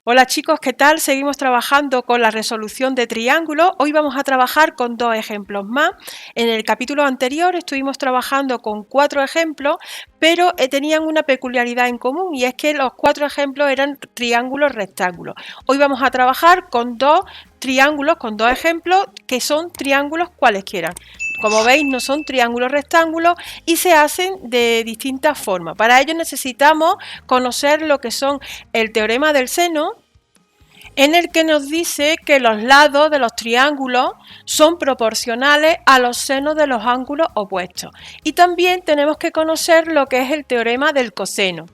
Hola chicos, ¿qué tal? Seguimos trabajando con la resolución de triángulos. Hoy vamos a trabajar con dos ejemplos más. En el capítulo anterior estuvimos trabajando con 4 ejemplos, pero tenían una peculiaridad en común y es que los 4 ejemplos eran triángulos rectángulos. Hoy vamos a trabajar con dos triángulos, con dos ejemplos que son triángulos cualesquiera. Como veis, no son triángulos rectángulos y se hacen de distintas formas. Para ello necesitamos conocer lo que son el teorema del seno, en el que nos dice que los lados de los triángulos son proporcionales a los senos de los ángulos opuestos. Y también tenemos que conocer lo que es el teorema del coseno,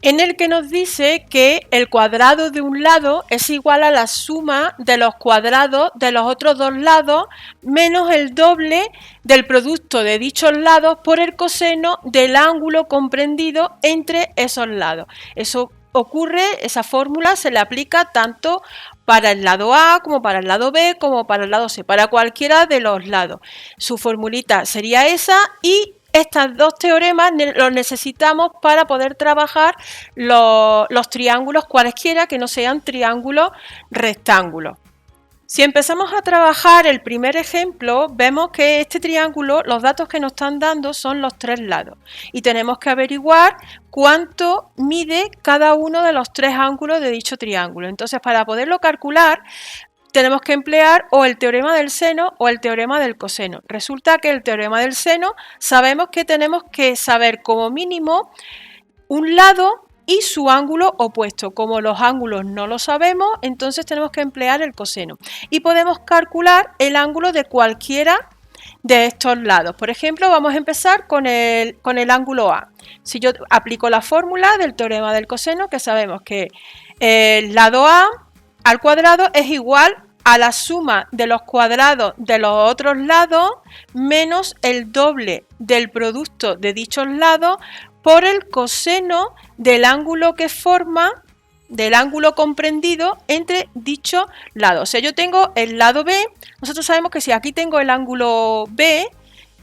en el que nos dice que el cuadrado de un lado es igual a la suma de los cuadrados de los otros dos lados menos el doble del producto de dichos lados por el coseno del ángulo comprendido entre esos lados. Eso ocurre, esa fórmula se le aplica tanto para el lado A como para el lado B como para el lado C, para cualquiera de los lados. Su formulita sería esa y estos dos teoremas los necesitamos para poder trabajar los triángulos cualesquiera que no sean triángulos rectángulos. Si empezamos a trabajar el primer ejemplo, vemos que este triángulo, los datos que nos están dando son los 3 lados y tenemos que averiguar cuánto mide cada uno de los 3 ángulos de dicho triángulo. Entonces, para poderlo calcular, tenemos que emplear o el teorema del seno o el teorema del coseno. Resulta que el teorema del seno sabemos que tenemos que saber como mínimo un lado y su ángulo opuesto. Como los ángulos no lo sabemos, entonces tenemos que emplear el coseno. Y podemos calcular el ángulo de cualquiera de estos lados. Por ejemplo, vamos a empezar con el ángulo A. Si yo aplico la fórmula del teorema del coseno, que sabemos que el lado A al cuadrado es igual a la suma de los cuadrados de los otros lados menos el doble del producto de dichos lados por el coseno del ángulo que forma, del ángulo comprendido entre dichos lados. O sea, yo tengo el lado B, nosotros sabemos que si aquí tengo el ángulo B,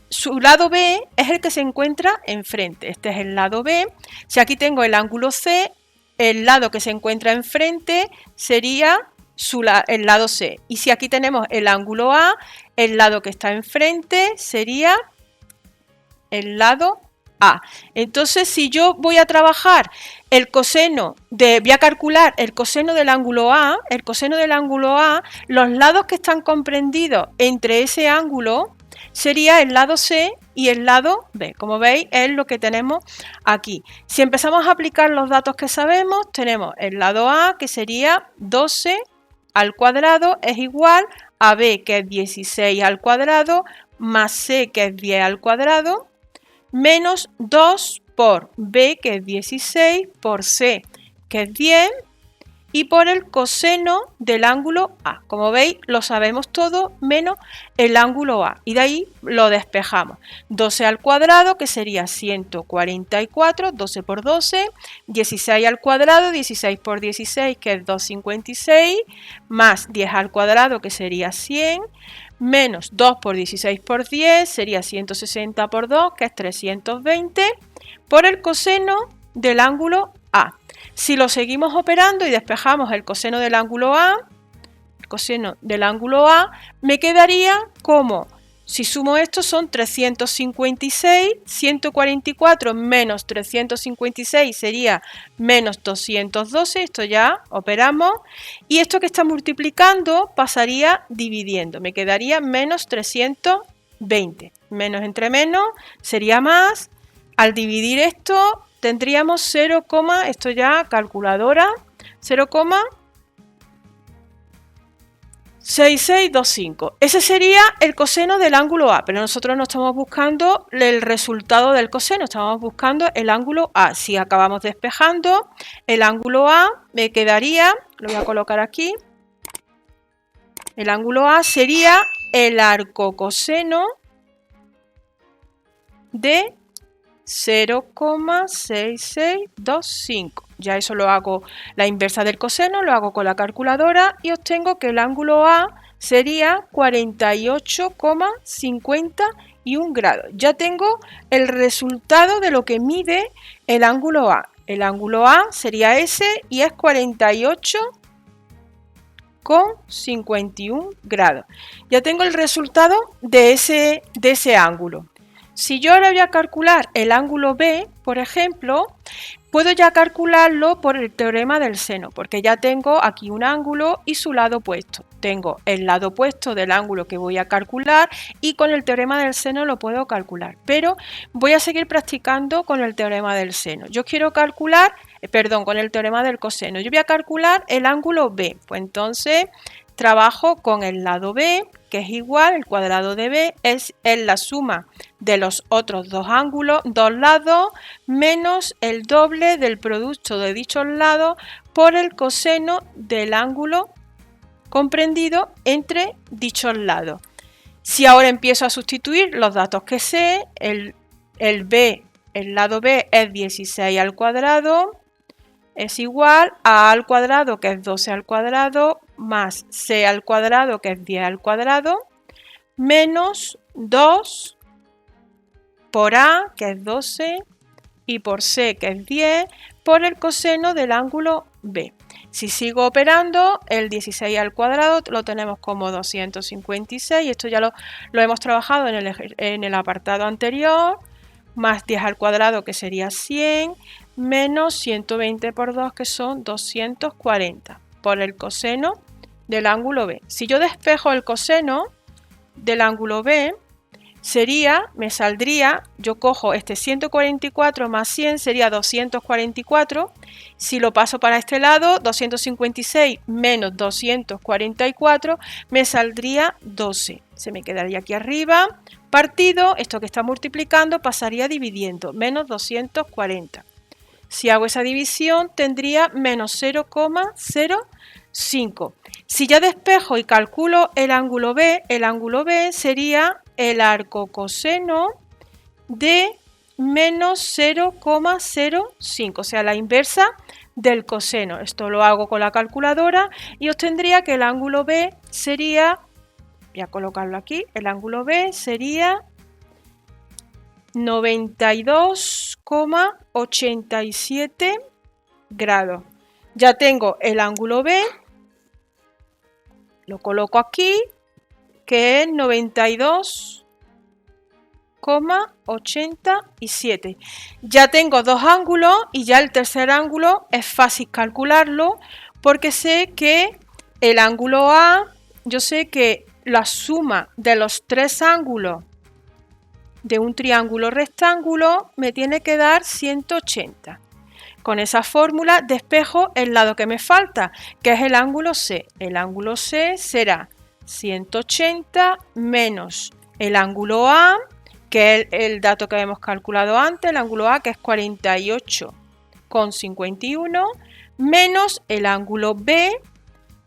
su lado B es el que se encuentra enfrente. Este es el lado B. Si aquí tengo el ángulo C, el lado que se encuentra enfrente sería el lado C. Y si aquí tenemos el ángulo A, el lado que está enfrente sería el lado A. Entonces, si yo voy a trabajar el coseno voy a calcular el coseno del ángulo A, los lados que están comprendidos entre ese ángulo sería el lado C y el lado B. Como veis, es lo que tenemos aquí. Si empezamos a aplicar los datos que sabemos, tenemos el lado A, que sería 12 al cuadrado, es igual a B, que es 16 al cuadrado, más C, que es 10 al cuadrado, menos 2 por B, que es 16, por C, que es 10, y por el coseno del ángulo A. Como veis, lo sabemos todo menos el ángulo A. Y de ahí lo despejamos. 12 al cuadrado, que sería 144, 12 por 12. 16 al cuadrado, 16 por 16, que es 256. Más 10 al cuadrado, que sería 100. Menos 2 por 16 por 10, sería 160 por 2, que es 320. Por el coseno del ángulo A. Si lo seguimos operando y despejamos el coseno del ángulo A, me quedaría como, si sumo esto, son 356, 144 menos 356 sería menos 212, esto ya operamos, y esto que está multiplicando pasaría dividiendo, me quedaría menos 320, menos entre menos sería más, al dividir esto tendríamos 0, esto ya calculadora, 0,6625. Ese sería el coseno del ángulo A, pero nosotros no estamos buscando el resultado del coseno, estamos buscando el ángulo A. Si acabamos despejando el ángulo A, me quedaría, lo voy a colocar aquí, el ángulo A sería el arcocoseno de 0,6625. Ya eso lo hago, la inversa del coseno, lo hago con la calculadora y obtengo que el ángulo A sería 48,51 grados. Ya tengo el resultado de lo que mide el ángulo A. El ángulo A sería ese y es 48,51 grados. Ya tengo el resultado de ese ángulo. Si yo ahora voy a calcular el ángulo B, por ejemplo, puedo ya calcularlo por el teorema del seno, porque ya tengo aquí un ángulo y su lado opuesto. Tengo el lado opuesto del ángulo que voy a calcular y con el teorema del seno lo puedo calcular. Pero voy a seguir practicando con el teorema del seno. Yo quiero calcular, con el teorema del coseno. Yo voy a calcular el ángulo B. Pues entonces trabajo con el lado B, que es igual, el cuadrado de B es la suma de los otros dos lados, menos el doble del producto de dichos lados por el coseno del ángulo comprendido entre dichos lados. Si ahora empiezo a sustituir los datos que sé, el lado B es 16 al cuadrado, es igual a al cuadrado, que es 12 al cuadrado, más c al cuadrado, que es 10 al cuadrado, menos 2 por a, que es 12, y por c, que es 10, por el coseno del ángulo B. Si sigo operando, el 16 al cuadrado lo tenemos como 256, y esto ya lo hemos trabajado en el apartado anterior, más 10 al cuadrado, que sería 100, menos 120 por 2, que son 240, por el coseno del ángulo B. Si yo despejo el coseno del ángulo B, me saldría, yo cojo este 144 más 100 sería 244, si lo paso para este lado, 256 menos 244 me saldría 12, se me quedaría aquí arriba, partido, esto que está multiplicando pasaría dividiendo, menos 240. Si hago esa división tendría menos 0,05. Si ya despejo y calculo el ángulo B sería el arcocoseno de menos 0,05, o sea, la inversa del coseno. Esto lo hago con la calculadora y obtendría que el ángulo B sería, voy a colocarlo aquí, el ángulo B sería 92,87 grados. Ya tengo el ángulo B, lo coloco aquí, que es 92,87. Ya tengo dos ángulos y ya el tercer ángulo es fácil calcularlo porque sé que el ángulo A, yo sé que la suma de los tres ángulos de un triángulo rectángulo me tiene que dar 180. Con esa fórmula despejo el lado que me falta, que es el ángulo C. El ángulo C será 180 menos el ángulo A, que es el dato que habíamos calculado antes, el ángulo A, que es 48,51, menos el ángulo B,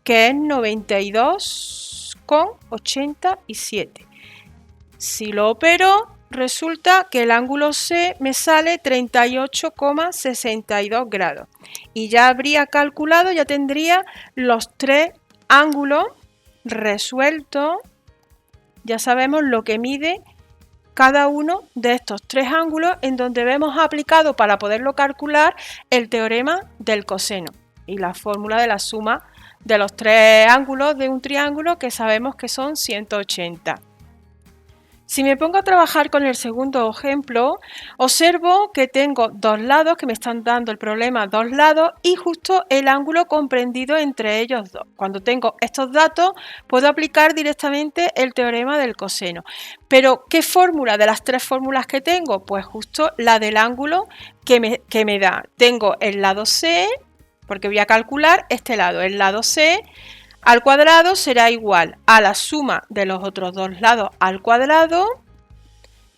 que es 92,87. Si lo opero, resulta que el ángulo C me sale 38,62 grados. Y ya habría calculado, ya tendría los tres ángulos resueltos. Ya sabemos lo que mide cada uno de estos tres ángulos, en donde hemos aplicado para poderlo calcular el teorema del coseno y la fórmula de la suma de los tres ángulos de un triángulo, que sabemos que son 180. Si me pongo a trabajar con el segundo ejemplo, observo que tengo dos lados, que me están dando el problema dos lados y justo el ángulo comprendido entre ellos dos. Cuando tengo estos datos, puedo aplicar directamente el teorema del coseno. Pero, ¿qué fórmula de las tres fórmulas que tengo? Pues justo la del ángulo que me da. Tengo el lado C, porque voy a calcular este lado, el lado C al cuadrado será igual a la suma de los otros dos lados al cuadrado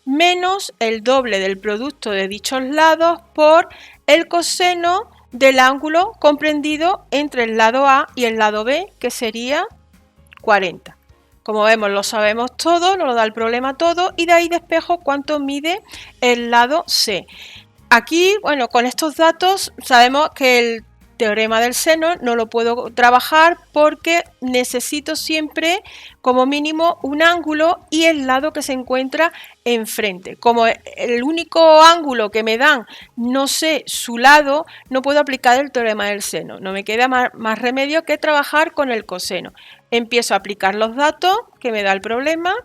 menos el doble del producto de dichos lados por el coseno del ángulo comprendido entre el lado A y el lado B, que sería 40. Como vemos, lo sabemos todo, nos lo da el problema todo, y de ahí despejo cuánto mide el lado C. Aquí, bueno, con estos datos sabemos que teorema del seno no lo puedo trabajar porque necesito siempre como mínimo un ángulo y el lado que se encuentra enfrente. Como el único ángulo que me dan no sé su lado, no puedo aplicar el teorema del seno. No me queda más remedio que trabajar con el coseno. Empiezo a aplicar los datos que me da el problema.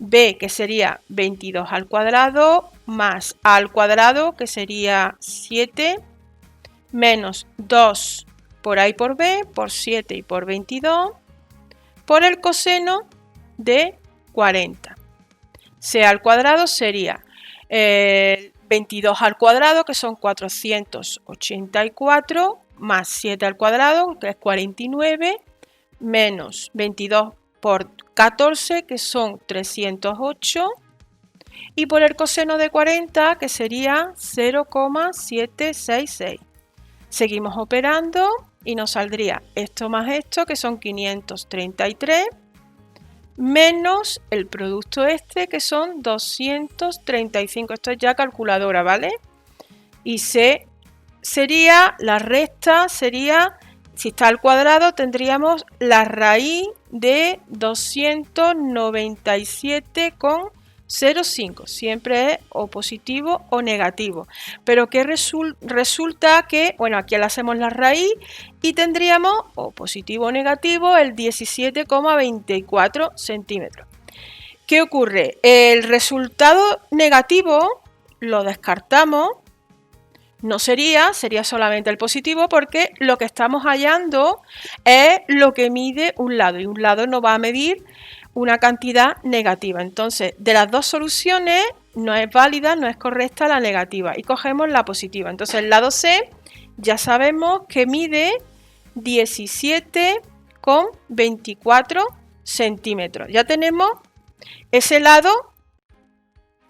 B, que sería 22 al cuadrado, más A al cuadrado, que sería 7, menos 2 por A y por B, por 7 y por 22, por el coseno de 40. C al cuadrado sería 22 al cuadrado, que son 484, más 7 al cuadrado, que es 49, menos 22 por 14, que son 308, y por el coseno de 40, que sería 0,766. Seguimos operando y nos saldría esto más esto, que son 533, menos el producto este, que son 235. Esto es ya calculadora, ¿vale? Y C sería, la resta sería, si está al cuadrado, tendríamos la raíz de 297,05. Siempre es o positivo o negativo. Pero que resulta que, bueno, aquí le hacemos la raíz y tendríamos o positivo o negativo el 17,24 centímetros. ¿Qué ocurre? El resultado negativo lo descartamos. No sería solamente el positivo, porque lo que estamos hallando es lo que mide un lado y un lado no va a medir una cantidad negativa. Entonces, de las dos soluciones no es válida, no es correcta la negativa y cogemos la positiva. Entonces, el lado C ya sabemos que mide 17,24 centímetros. Ya tenemos ese lado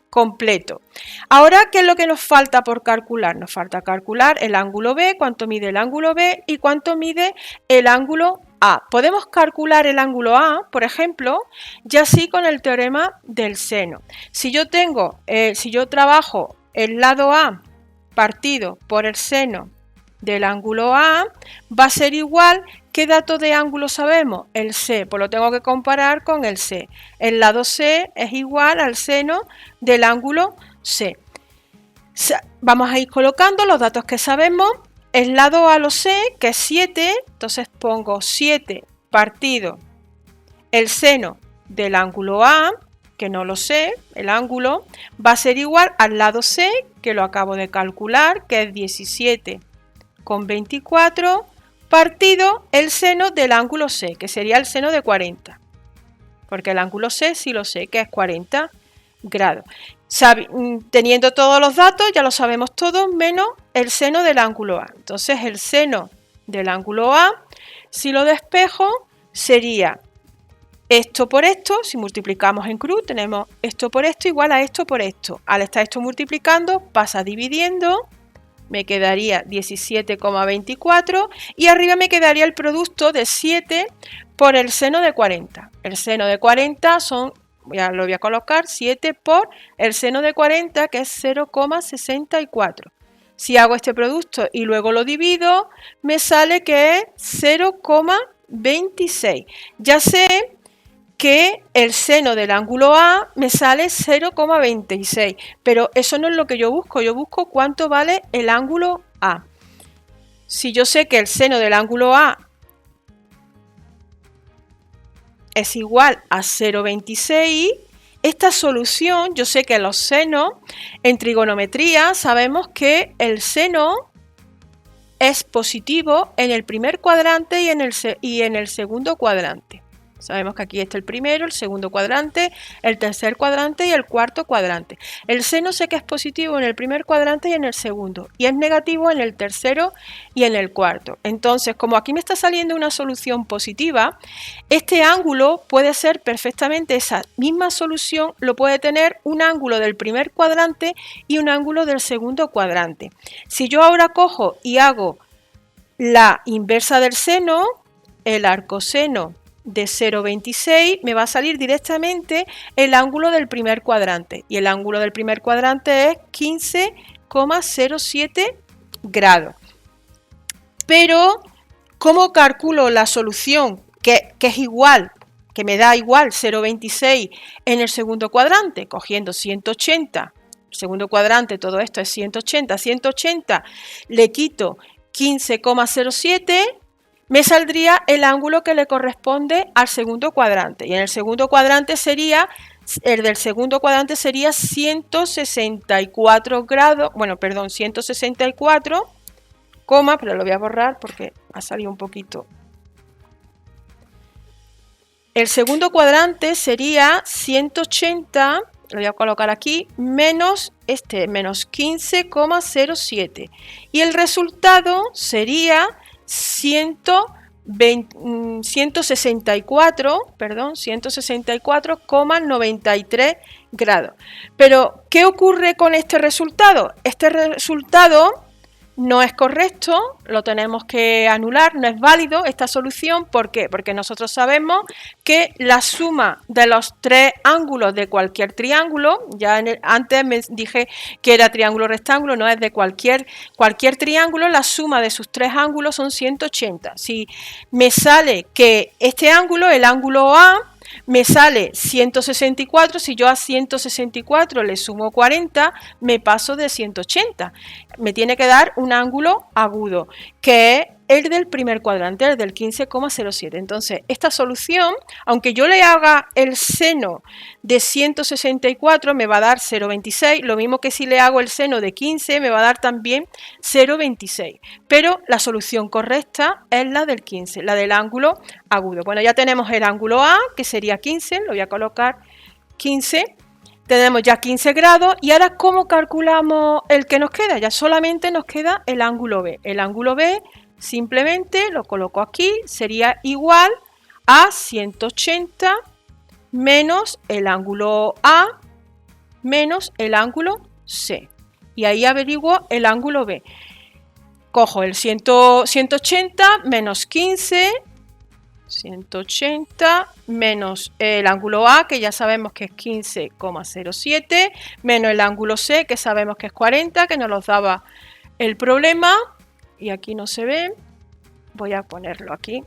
completo. Ahora, ¿qué es lo que nos falta por calcular? Nos falta calcular el ángulo B, cuánto mide el ángulo B y cuánto mide el ángulo A. Podemos calcular el ángulo A, por ejemplo, ya sí con el teorema del seno. Si yo trabajo el lado A partido por el seno del ángulo A, va a ser igual. ¿Qué dato de ángulo sabemos? El C, pues lo tengo que comparar con el C. El lado C es igual al seno del ángulo C. Vamos a ir colocando los datos que sabemos. El lado A lo sé, que es 7, entonces pongo 7 partido el seno del ángulo A, que no lo sé, el ángulo, va a ser igual al lado C, que lo acabo de calcular, que es 17,24, partido el seno del ángulo C, que sería el seno de 40. Porque el ángulo C sí lo sé, que es 40 grados. Teniendo todos los datos, ya lo sabemos todos, menos el seno del ángulo A. Entonces, el seno del ángulo A, si lo despejo, sería esto por esto. Si multiplicamos en cruz, tenemos esto por esto igual a esto por esto. Al estar esto multiplicando, pasa dividiendo. Me quedaría 17,24 y arriba me quedaría el producto de 7 por el seno de 40. El seno de 40 son, ya lo voy a colocar, 7 por el seno de 40, que es 0,64. Si hago este producto y luego lo divido, me sale que es 0,26. Ya sé que el seno del ángulo A me sale 0,26, pero eso no es lo que yo busco cuánto vale el ángulo A. Si yo sé que el seno del ángulo A es igual a 0,26, esta solución, yo sé que los senos, en trigonometría sabemos que el seno es positivo en el primer cuadrante y en el segundo cuadrante. Sabemos que aquí está el primero, el segundo cuadrante, el tercer cuadrante y el cuarto cuadrante. El seno sé que es positivo en el primer cuadrante y en el segundo, y es negativo en el tercero y en el cuarto. Entonces, como aquí me está saliendo una solución positiva, este ángulo puede ser perfectamente esa misma solución, lo puede tener un ángulo del primer cuadrante y un ángulo del segundo cuadrante. Si yo ahora cojo y hago la inversa del seno, el arcoseno de 0,26, me va a salir directamente el ángulo del primer cuadrante, y el ángulo del primer cuadrante es 15,07 grados. Pero, ¿cómo calculo la solución que es igual, que me da igual 0,26 en el segundo cuadrante? Cogiendo 180, el segundo cuadrante, todo esto es 180, 180, le quito 15,07, me saldría el ángulo que le corresponde al segundo cuadrante. Y en el segundo cuadrante sería, el del segundo cuadrante sería 164 grados, bueno, perdón, 164, pero lo voy a borrar porque ha salido un poquito. El segundo cuadrante sería 180, lo voy a colocar aquí, menos menos 15,07. Y el resultado sería 164,93 grados. Pero, ¿qué ocurre con este resultado? Este resultado no es correcto, lo tenemos que anular, no es válido esta solución. ¿Por qué? Porque nosotros sabemos que la suma de los tres ángulos de cualquier triángulo, ya antes me dije que era triángulo rectángulo, no es de cualquier triángulo, la suma de sus tres ángulos son 180. Si me sale que este ángulo, el ángulo A, me sale 164, si yo a 164 le sumo 40, me paso de 180. Me tiene que dar un ángulo agudo, que es el del primer cuadrante, el del 15,07. Entonces, esta solución, aunque yo le haga el seno de 164, me va a dar 0,26, lo mismo que si le hago el seno de 15, me va a dar también 0,26. Pero la solución correcta es la del 15, la del ángulo agudo. Bueno, ya tenemos el ángulo A, que sería 15, lo voy a colocar 15. Tenemos ya 15 grados y ahora, ¿cómo calculamos el que nos queda? Ya solamente nos queda el ángulo B. El ángulo B simplemente lo coloco aquí, sería igual a 180 menos el ángulo A menos el ángulo C. Y ahí averiguo el ángulo B. Cojo el 180 menos 15, 180 menos el ángulo A, que ya sabemos que es 15,07, menos el ángulo C, que sabemos que es 40, que nos los daba el problema. Y aquí no se ve, voy a ponerlo aquí,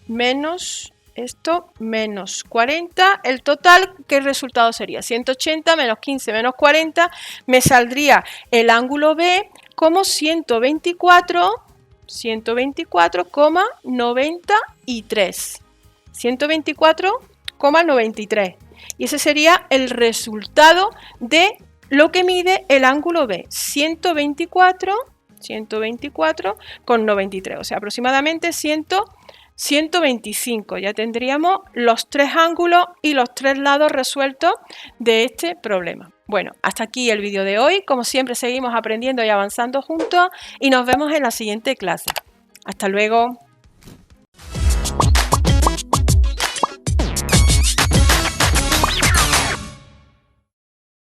menos esto, menos 40, el total, ¿qué resultado sería? 180 menos 15 menos 40, me saldría el ángulo B como 124,93. 124,93. Y ese sería el resultado de lo que mide el ángulo B, 124,93, o sea, aproximadamente 125. Ya tendríamos los tres ángulos y los tres lados resueltos de este problema. Bueno, hasta aquí el vídeo de hoy. Como siempre, seguimos aprendiendo y avanzando juntos y nos vemos en la siguiente clase. Hasta luego.